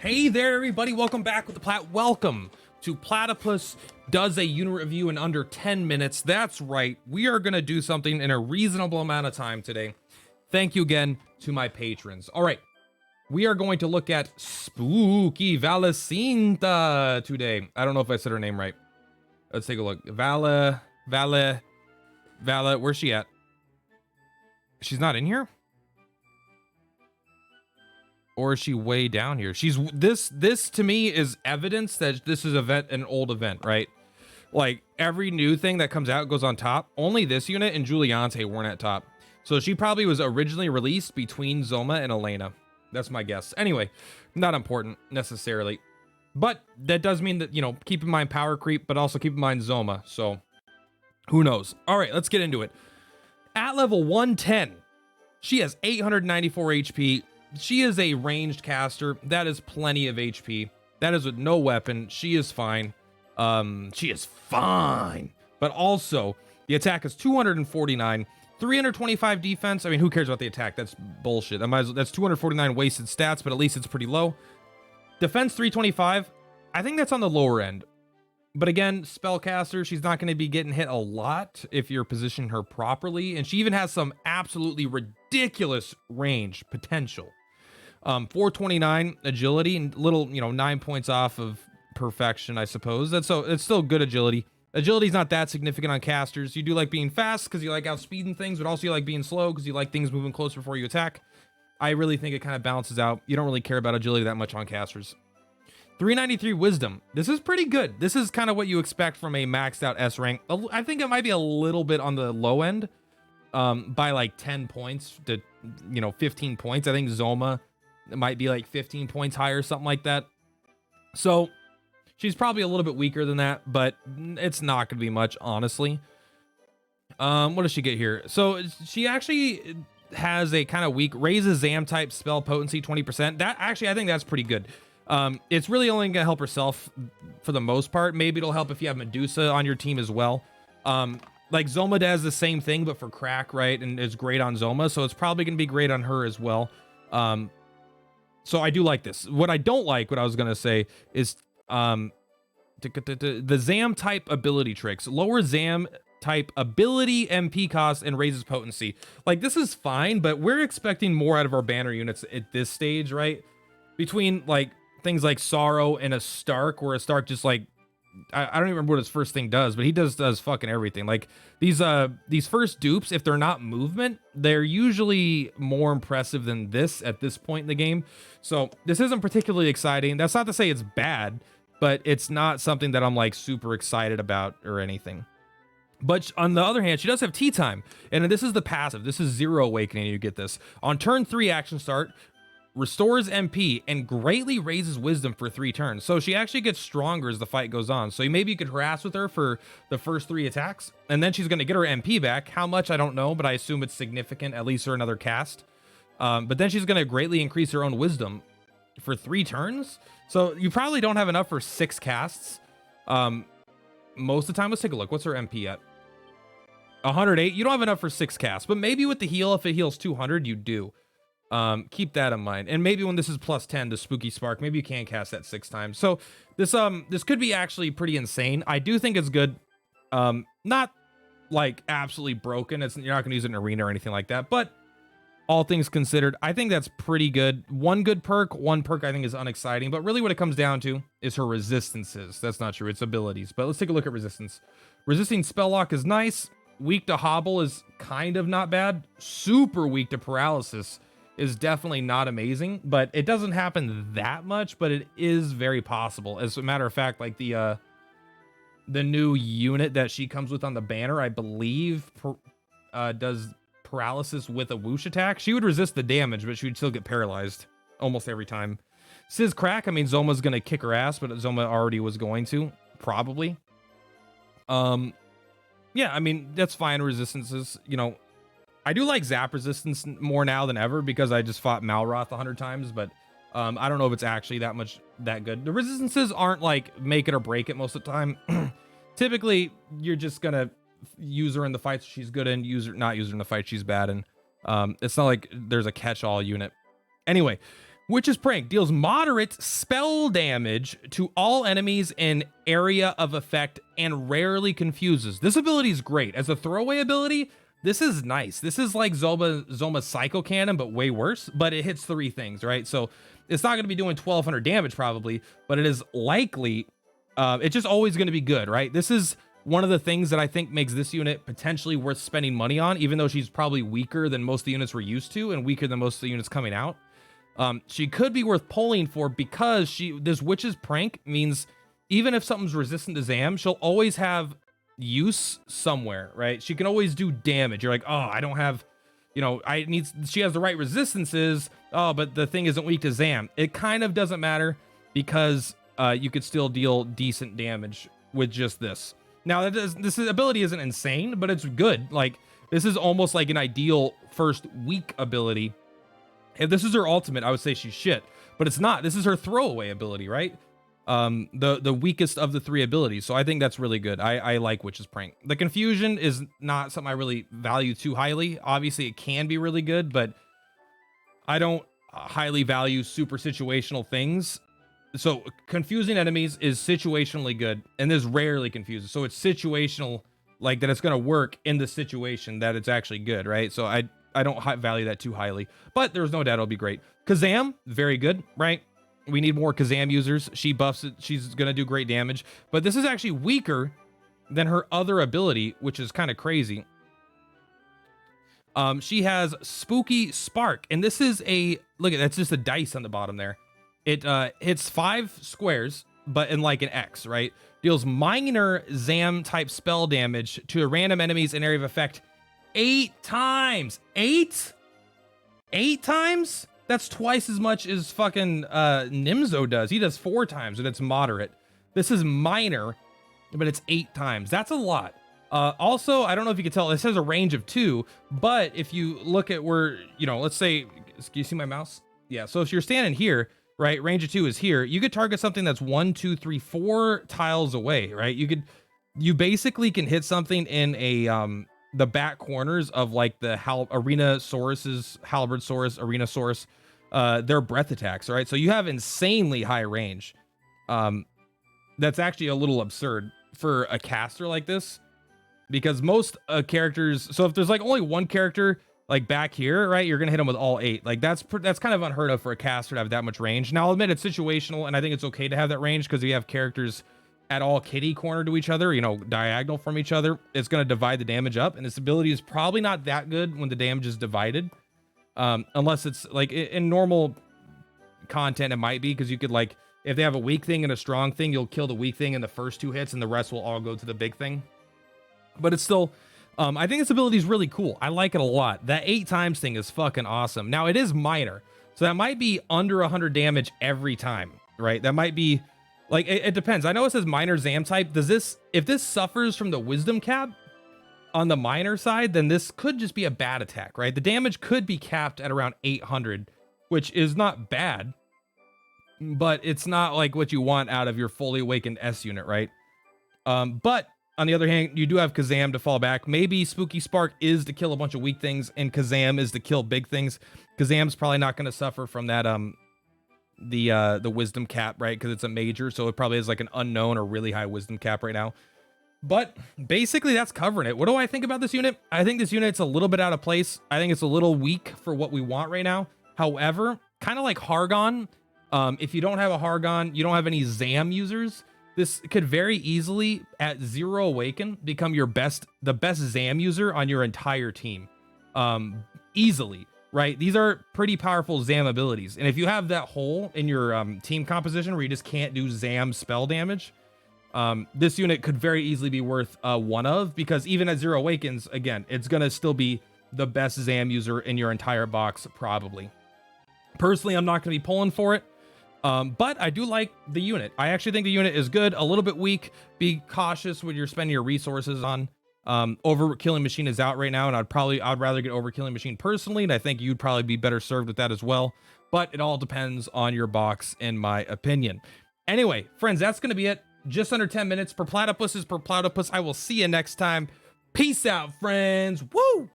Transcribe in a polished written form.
Hey there, everybody. Welcome back with the Plat. Welcome to Platypus does a unit review in under 10 minutes. That's right. We are going to do something in a reasonable amount of time today. Thank you again to my patrons. All right. We are going to look at spooky Valacinta today. I don't know if I said her name right. Let's take a look. Vala, where's she at? She's not in here? Or is she way down here? She's this to me is evidence that this is an old event, right? Like every new thing that comes out goes on top. Only this unit and Juliante weren't at top. So she probably was originally released between Zoma and Elena. That's my guess. Anyway, not important necessarily. But that does mean that, you know, keep in mind power creep, but also keep in mind Zoma. So who knows? All right, let's get into it. At level 110, she has 894 HP. She is a ranged caster. That is plenty of HP. That is with no weapon. She is fine. She is fine. But also, the attack is 249, 325 defense. I mean, who cares about the attack? That's bullshit. That's 249 wasted stats, but at least it's pretty low. Defense 325. I think that's on the lower end. But again, spellcaster, she's not going to be getting hit a lot if you're positioning her properly. And she even has some absolutely ridiculous range potential. 429 agility and little, 9 points off of perfection, I suppose. It's still good agility. Agility's not that significant on casters. You do like being fast because you like outspeeding things, but also you like being slow because you like things moving closer before you attack. I really think it kind of balances out. You don't really care about agility that much on casters. 393 wisdom. This is pretty good. This is kind of what you expect from a maxed out S rank. I think it might be a little bit on the low end by like 10 points to 15 points. I think Zoma might be like 15 points higher, something like that. So she's probably a little bit weaker than that, but it's not going to be much, honestly. What does she get here? So she actually has a kind of weak raises Zam type spell potency 20%. That actually, I think that's pretty good. It's really only gonna help herself for the most part. Maybe it'll help if you have Medusa on your team as well. Like Zoma does the same thing, but for crack, right? And it's great on Zoma, so it's probably gonna be great on her as well. So I do like this. What I don't like, what I was gonna say, is the Zam type ability tricks. Lower Zam type ability MP cost and raises potency. Like this is fine, but we're expecting more out of our banner units at this stage, right? Between like things like Sorrow and a Stark, where a Stark just like I don't even remember what his first thing does, but he does fucking everything. Like these first dupes, if they're not movement, they're usually more impressive than this at this point in the game. So this isn't particularly exciting. That's not to say it's bad, but it's not something that I'm like super excited about or anything. But on the other hand, she does have tea time, and this is the passive. This is Zero Awakening. You get this on turn 3 action start. Restores MP and greatly raises wisdom for 3 turns. So she actually gets stronger as the fight goes on. So maybe you could harass with her for the first 3 attacks, and then she's going to get her MP back. How much, I don't know, but I assume it's significant, at least for another cast. But then she's going to greatly increase her own wisdom for 3 turns. So you probably don't have enough for 6 casts. Most of the time, let's take a look. What's her MP at? 108. You don't have enough for 6 casts, but maybe with the heal, if it heals 200, you do. Keep that in mind. And maybe when this is plus 10, the spooky spark, maybe you can cast that 6 times. So this could be actually pretty insane. I do think it's good. Not like absolutely broken. You're not gonna use it in arena or anything like that, but all things considered, I think that's pretty good. One perk I think is unexciting, but really what it comes down to is her resistances. That's not true, it's abilities. But let's take a look at resistance. Resisting spell lock is nice. Weak to hobble is kind of not bad. Super weak to paralysis is definitely not amazing, but it doesn't happen that much, but it is very possible. As a matter of fact, like the new unit that she comes with on the banner, I believe, does paralysis with a whoosh attack. She would resist the damage, but she would still get paralyzed almost every time. Sizz crack, I mean, Zoma's gonna kick her ass, but Zoma already was going to, probably. Yeah, I mean, that's fine. Resistances, I do like zap resistance more now than ever because I just fought Malroth 100 times, but I don't know if it's actually that good. The resistances aren't like make it or break it most of the time. Typically, you're just gonna use her in the fights she's good in, not use her in the fight she's bad in. It's not like there's a catch-all unit. Anyway, Witch's Prank deals moderate spell damage to all enemies in area of effect and rarely confuses. This ability is great. As a throwaway ability, this is nice. This is like Zoma's Psycho Cannon, but way worse, but it hits 3 things, right? So it's not going to be doing 1200 damage probably, but it is likely, it's just always going to be good, right? This is one of the things that I think makes this unit potentially worth spending money on, even though she's probably weaker than most of the units we're used to and weaker than most of the units coming out. She could be worth pulling for because this Witch's Prank means even if something's resistant to Zam, she'll always have use somewhere, right? She can always do damage. You're like, oh, I don't have, you know, she has the right resistances. Oh, but the thing isn't weak to Zam. It kind of doesn't matter because you could still deal decent damage with just this. Now, this ability isn't insane, but it's good. Like, this is almost like an ideal first weak ability. If this is her ultimate, I would say she's shit, but it's not. This is her throwaway ability, right? The weakest of the 3 abilities. So I think that's really good. I like Witch's Prank. The confusion is not something I really value too highly. Obviously, it can be really good, but I don't highly value super situational things. So confusing enemies is situationally good, and this rarely confuses. So it's situational, like that it's going to work in the situation that it's actually good, right? So I don't value that too highly, but there's no doubt it'll be great. Kazam, very good, right? We need more Kazam users. She buffs it. She's going to do great damage, but this is actually weaker than her other ability, which is kind of crazy. She has Spooky Spark, and this is look at that's just a dice on the bottom there. It hits 5 squares, but in like an X, right? Deals minor Zam type spell damage to random enemies in area of effect 8 times. 8 times? That's twice as much as fucking Nimzo does. He does 4 times, and it's moderate. This is minor, but it's 8 times. That's a lot. Also, I don't know if you can tell, this has a range of 2, but if you look at where, you know, let's say, can you see my mouse? Yeah, so if you're standing here, right, range of 2 is here, you could target something that's 1, 2, 3, 4 tiles away, right? You basically can hit something in the back corners of like the Arenasaurus's, Halberdsaurus, Arenasaurus, their breath attacks, right? So you have insanely high range. That's actually a little absurd for a caster like this, because most characters, so if there's like only one character like back here, right, you're gonna hit them with all 8. Like that's kind of unheard of for a caster to have that much range. Now I'll admit it's situational, and I think it's okay to have that range because if you have characters at all kitty corner to each other, you know, diagonal from each other, it's going to divide the damage up, and this ability is probably not that good when the damage is divided, unless it's like in normal content it might be, because you could, like, if they have a weak thing and a strong thing, you'll kill the weak thing in the first 2 hits and the rest will all go to the big thing. But it's still I think this ability is really cool. I like it a lot. That 8 times thing is fucking awesome. Now it is minor, so that might be under 100 damage every time, right? That might be like, it depends. I know it says minor Zam type. If this suffers from the wisdom cap on the minor side, then this could just be a bad attack, right? The damage could be capped at around 800, which is not bad, but it's not like what you want out of your fully awakened S unit, right? But on the other hand, you do have Kazam to fall back. Maybe Spooky Spark is to kill a bunch of weak things, and Kazam is to kill big things. Kazam's probably not going to suffer from that the wisdom cap, right? Because it's a major, so it probably is like an unknown or really high wisdom cap right now. But basically that's covering it. What do I think about this unit? I think this unit's a little bit out of place. I think it's a little weak for what we want right now. However, kind of like Hargon, if you don't have a Hargon, you don't have any Zam users, this could very easily at 0 awaken become the best Zam user on your entire team, easily. Right, these are pretty powerful Zam abilities, and if you have that hole in your team composition where you just can't do Zam spell damage, this unit could very easily be worth 1 of, because even at 0 awakens, again, it's gonna still be the best Zam user in your entire box, probably. Personally, I'm not gonna be pulling for it, but I do like the unit. I actually think the unit is good, a little bit weak. Be cautious when you're spending your resources on. Overkilling Machine is out right now, and I'd rather get Overkilling Machine personally, and I think you'd probably be better served with that as well, but it all depends on your box, in my opinion. Anyway, friends, that's going to be it. Just under 10 minutes. Purplatypus is Purplatypus. I will see you next time. Peace out, friends. Woo!